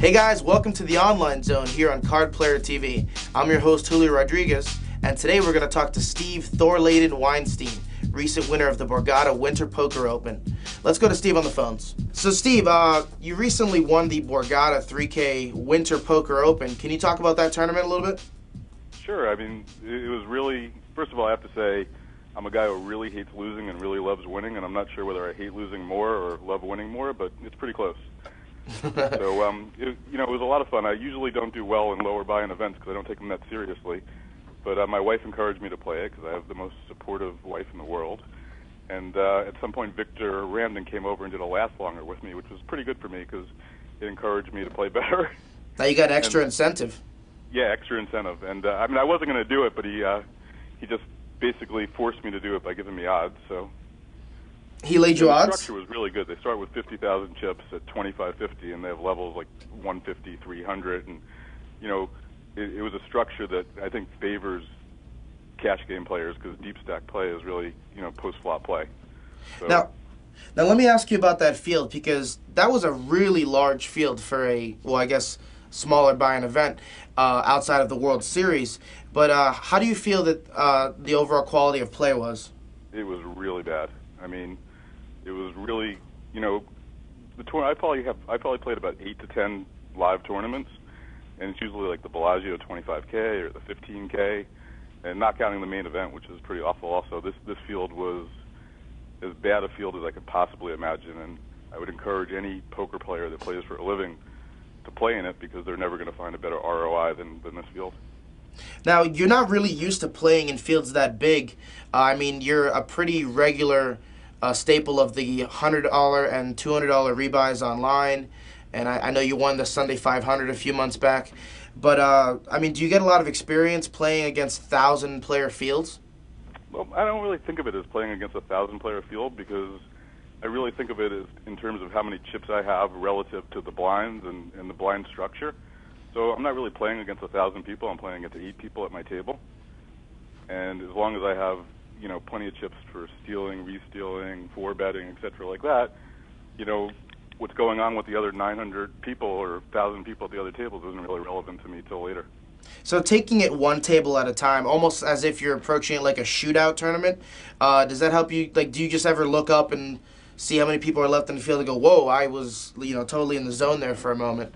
Hey guys, welcome to the Online Zone here on Card Player TV. I'm your host, Julio Rodriguez, and today we're going to talk to Steve Thorladen Weinstein, recent winner of the Borgato Winter Poker Open. Let's go to Steve on the phones. So Steve, you recently won the Borgato 3K Winter Poker Open. Can you talk about that tournament a little bit? Sure. I mean, it was really, first of all, I have to say, I'm a guy who really hates losing and really loves winning, and I'm not sure whether I hate losing more or love winning more, but it's pretty close. So, it was a lot of fun. I usually don't do well in lower buy-in events because I don't take them that seriously, but my wife encouraged me to play it because I have the most supportive wife in the world. And at some point, Victor Ramden came over and did a last longer with me, which was pretty good for me because it encouraged me to play better. Now you got extra incentive. Yeah, extra incentive. And I mean, I wasn't going to do it, but he just basically forced me to do it by giving me odds. So he laid you odds? The structure was really good. They start with 50,000 chips at 25.50, and they have levels like 150, 300, and it was a structure that I think favors cash game players because deep stack play is really post flop play. So, now let me ask you about that field because that was a really large field for a smaller buy-in event outside of the World Series. But how do you feel that the overall quality of play was? It was really bad. I mean, it was really, the tour. I probably played about 8 to 10 live tournaments, and it's usually like the Bellagio 25K or the 15K, and not counting the main event, which is pretty awful. Also, this field was as bad a field as I could possibly imagine, and I would encourage any poker player that plays for a living to play in it because they're never going to find a better ROI than this field. Now, you're not really used to playing in fields that big. I mean, you're a pretty regular staple of the $100 and $200 rebuys online, and I know you won the Sunday 500 a few months back. But, I mean, do you get a lot of experience playing against 1,000-player fields? Well, I don't really think of it as playing against a 1,000-player field because I really think of it as in terms of how many chips I have relative to the blinds and the blind structure. So I'm not really playing against 1,000 people. I'm playing against 8 people at my table. And as long as I have, plenty of chips for stealing, re-stealing, four-betting, et cetera, like that, what's going on with the other 900 people or 1,000 people at the other tables isn't really relevant to me till later. So taking it one table at a time, almost as if you're approaching it like a shootout tournament, does that help you? Like, do you just ever look up and see how many people are left in the field and go, whoa, I was, totally in the zone there for a moment?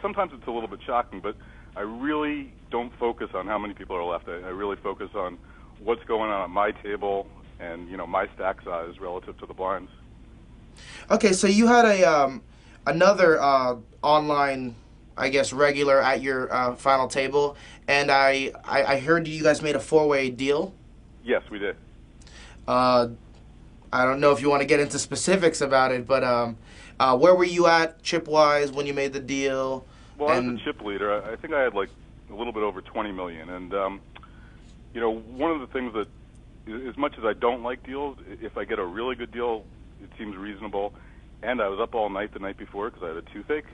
Sometimes it's a little bit shocking, but I really don't focus on how many people are left. I really focus on what's going on at my table and, my stack size relative to the blinds. Okay, so you had another online, regular at your final table, and I heard you guys made a four-way deal. Yes, we did. I don't know if you want to get into specifics about it, but where were you at chip-wise when you made the deal? Well, I was a chip leader. I think I had like a little bit over 20 million. And, one of the things that, as much as I don't like deals, if I get a really good deal, it seems reasonable. And I was up all night the night before because I had a toothache,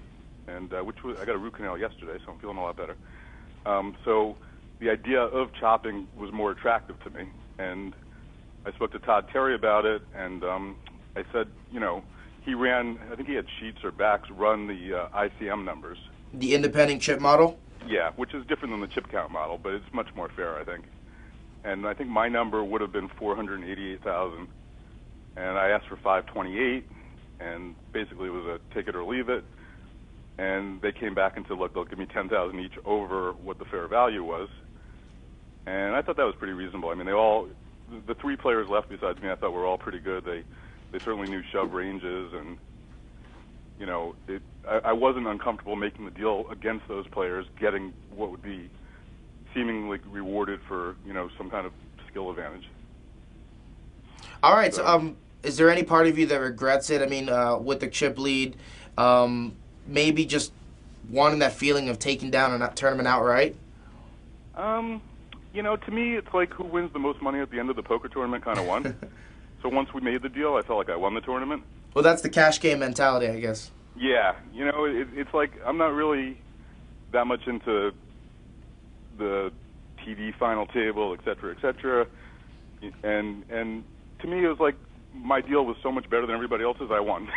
and I got a root canal yesterday, so I'm feeling a lot better. So the idea of chopping was more attractive to me. And I spoke to Todd Terry about it, and I said, he ran, I think he had sheets or backs run the ICM numbers. The independent chip model? Yeah, which is different than the chip count model, but it's much more fair, I think. And I think my number would have been 488,000, and I asked for 528, and basically it was a take it or leave it. And they came back and said, look, they'll give me 10,000 each over what the fair value was. And I thought that was pretty reasonable. I mean, the 3 players left besides me, I thought were all pretty good. They certainly knew shove ranges, and I wasn't uncomfortable making the deal against those players, getting what would be seemingly rewarded for some kind of skill advantage. All right. So, is there any part of you that regrets it? I mean, with the chip lead, maybe just wanting that feeling of taking down a tournament outright. To me, it's like who wins the most money at the end of the poker tournament kind of won. So once we made the deal, I felt like I won the tournament. Well, that's the cash game mentality, I guess. Yeah, it's like I'm not really that much into the TV final table, et cetera, and to me it was like my deal was so much better than everybody else's. I won,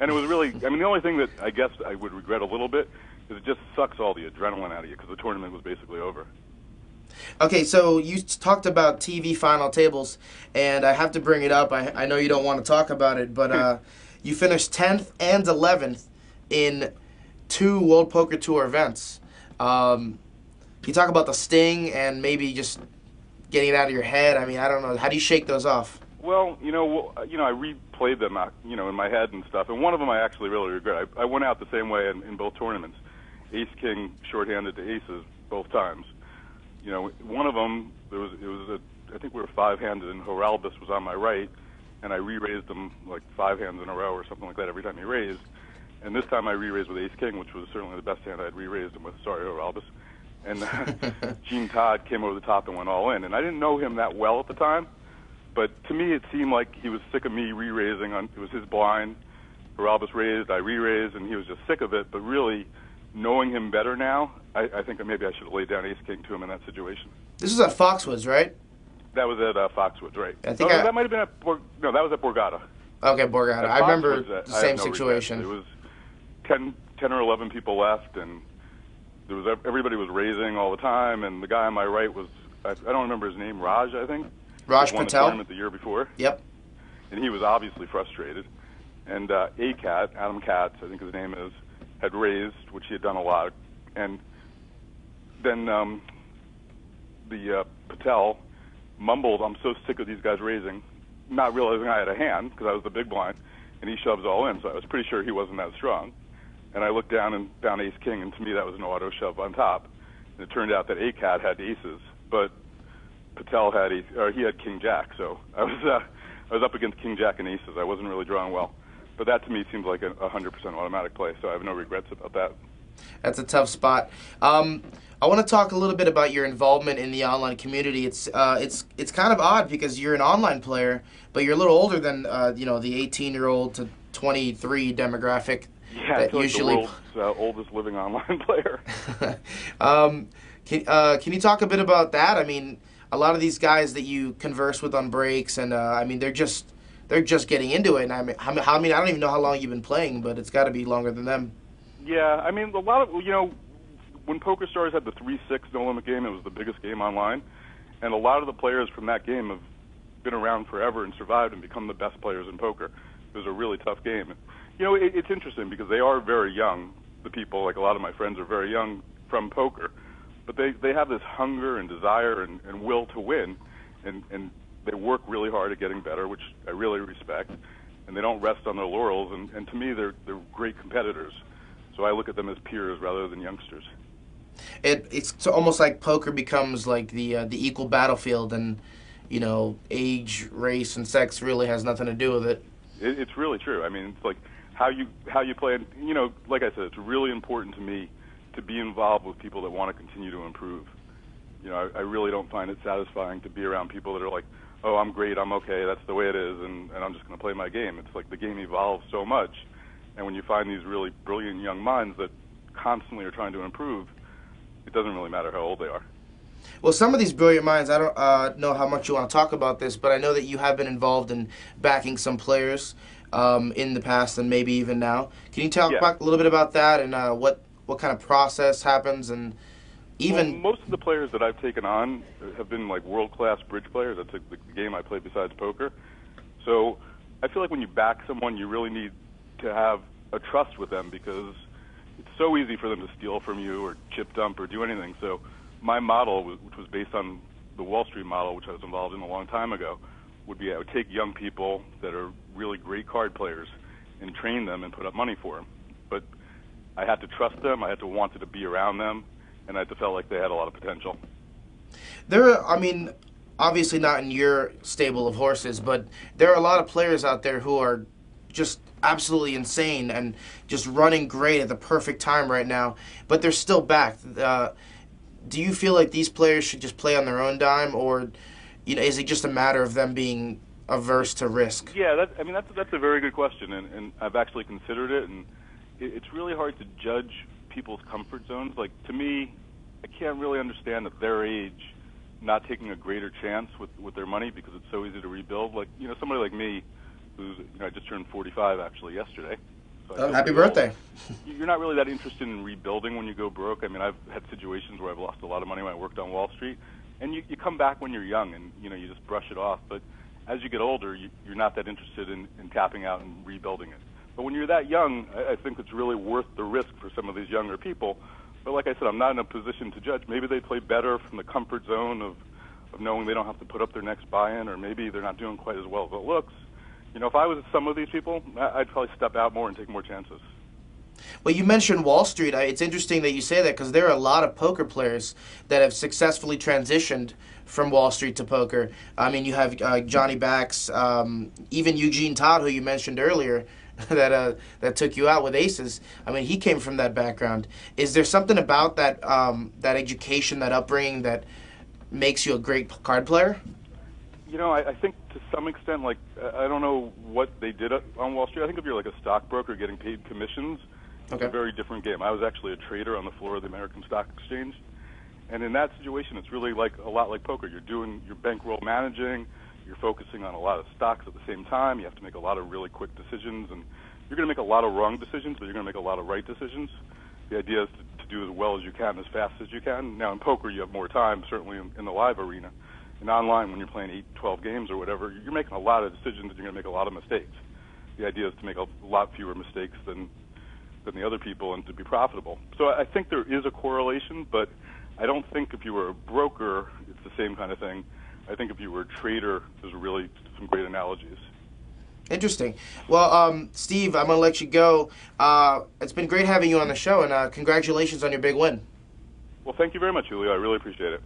And it was really, I mean, the only thing that I guess I would regret a little bit is it just sucks all the adrenaline out of you because the tournament was basically over. Okay, so you talked about TV final tables, and I have to bring it up. I know you don't want to talk about it, but you finished 10th and 11th in 2 World Poker Tour events. Can you talk about the sting and maybe just getting it out of your head? I mean, I don't know. How do you shake those off? Well, I replayed them, in my head and stuff, and one of them I actually really regret. I went out the same way in both tournaments, ace-king shorthanded to aces both times. One of them, I think we were 5-handed, and Horalbus was on my right, and I re-raised him like 5 hands in a row or something like that every time he raised. And this time I re-raised with ace-king, which was certainly the best hand I had re-raised him with. Sorry, Horalbus. And Gene Todd came over the top and went all in. And I didn't know him that well at the time, but to me it seemed like he was sick of me re-raising. It was his blind. Horalbus raised, I re-raised, and he was just sick of it. But really, knowing him better now, I think that maybe I should have laid down ace-king to him in that situation. This was at Foxwoods, right? That was at Foxwoods, right? That might have been at that was at Borgato. Okay, Borgato. I remember the same no situation. It was 10 or 11 people left, and everybody was raising all the time, and the guy on my right was, I don't remember his name, Raj, I think. Raj Patel. Won the tournament the year before. Yep. And he was obviously frustrated. And ACAT, Adam Katz, I think his name is, had raised, which he had done a lot. And then the Patel mumbled, "I'm so sick of these guys raising," not realizing I had a hand because I was the big blind, and he shoves all in, so I was pretty sure he wasn't that strong. And I looked down and found ace-king, and to me that was an auto shove on top. And it turned out that ACAT had aces, but Patel had he had king-jack, so I was up against king-jack and aces. I wasn't really drawing well. But that to me seems like a 100% automatic play, so I have no regrets about that. That's a tough spot. I want to talk a little bit about your involvement in the online community. It's kind of odd because you're an online player, but you're a little older than the 18-year-old to 23 demographic. Yeah, that usually like the world's oldest living online player. Can you talk a bit about that? I mean, a lot of these guys that you converse with on breaks, and they're just getting into it. And I don't even know how long you've been playing, but it's got to be longer than them. Yeah, I mean, a lot of when Poker Stars had the 3-6 no limit game, it was the biggest game online, and a lot of the players from that game have been around forever and survived and become the best players in poker. It was a really tough game. It's interesting because they are very young. The people, like a lot of my friends, are very young from poker, but they have this hunger and desire and will to win, and they work really hard at getting better, which I really respect, and they don't rest on their laurels, and to me they're great competitors. So I look at them as peers rather than youngsters. It's almost like poker becomes like the equal battlefield, and age, race, and sex really has nothing to do with it. It's really true. I mean, it's like how you play. And, like I said, it's really important to me to be involved with people that want to continue to improve. I really don't find it satisfying to be around people that are like, "Oh, I'm great, I'm okay, that's the way it is, and I'm just going to play my game." It's like the game evolves so much, and when you find these really brilliant young minds that constantly are trying to improve, it doesn't really matter how old they are. Well, some of these brilliant minds, I don't know how much you want to talk about this, but I know that you have been involved in backing some players in the past and maybe even now. Can you talk about a little bit about that and what kind of process happens? And even most of the players that I've taken on have been like world-class bridge players. That's the game I play besides poker. So I feel like when you back someone, you really need to have a trust with them because it's so easy for them to steal from you or chip dump or do anything. So my model, which was based on the Wall Street model, which I was involved in a long time ago, would be I would take young people that are really great card players and train them and put up money for them. But I had to trust them, I had to want to be around them, and I had to feel like they had a lot of potential. Obviously not in your stable of horses, but there are a lot of players out there who are just absolutely insane and just running great at the perfect time right now, but they're still backed. Do you feel like these players should just play on their own dime, or is it just a matter of them being averse to risk? Yeah, that's a very good question, and I've actually considered it, and it's really hard to judge people's comfort zones. Like, to me, I can't really understand at their age not taking a greater chance with their money because it's so easy to rebuild. Like, somebody like me, who's I just turned 45 actually yesterday, So oh, happy birthday. You're not really that interested in rebuilding when you go broke. I mean, I've had situations where I've lost a lot of money when I worked on Wall Street, and you come back when you're young and, you know, you just brush it off. But as you get older, you're not that interested in tapping out and rebuilding it. But when you're that young, I think it's really worth the risk for some of these younger people. But like I said, I'm not in a position to judge. Maybe they play better from the comfort zone of knowing they don't have to put up their next buy-in, or maybe they're not doing quite as well as it looks. You know, if I was some of these people, I'd probably step out more and take more chances. Well, you mentioned Wall Street. It's interesting that you say that because there are a lot of poker players that have successfully transitioned from Wall Street to poker. I mean, you have Johnny Bax, even Eugene Todd, who you mentioned earlier, that took you out with aces. I mean, he came from that background. Is there something about that that education, that upbringing, that makes you a great card player? You know, I think to some extent, like, I don't know what they did on Wall Street. I think if you're like a stockbroker getting paid commissions, it's a very different game. I was actually a trader on the floor of the American Stock Exchange. And in that situation, it's really like a lot like poker. You're doing your bankroll managing, you're focusing on a lot of stocks at the same time. You have to make a lot of really quick decisions, and you're going to make a lot of wrong decisions, but you're going to make a lot of right decisions. The idea is to do as well as you can, as fast as you can. Now, in poker, you have more time, certainly in the live arena. And online, when you're playing 8, 12 games or whatever, you're making a lot of decisions and you're going to make a lot of mistakes. The idea is to make a lot fewer mistakes than the other people and to be profitable. So I think there is a correlation, but I don't think if you were a broker, it's the same kind of thing. I think if you were a trader, there's really some great analogies. Interesting. Well, Steve, I'm going to let you go. It's been great having you on the show, and congratulations on your big win. Well, thank you very much, Julio. I really appreciate it.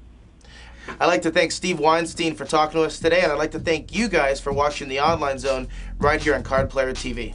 I'd like to thank Steve Weinstein for talking to us today, and I'd like to thank you guys for watching the Online Zone right here on Card Player TV.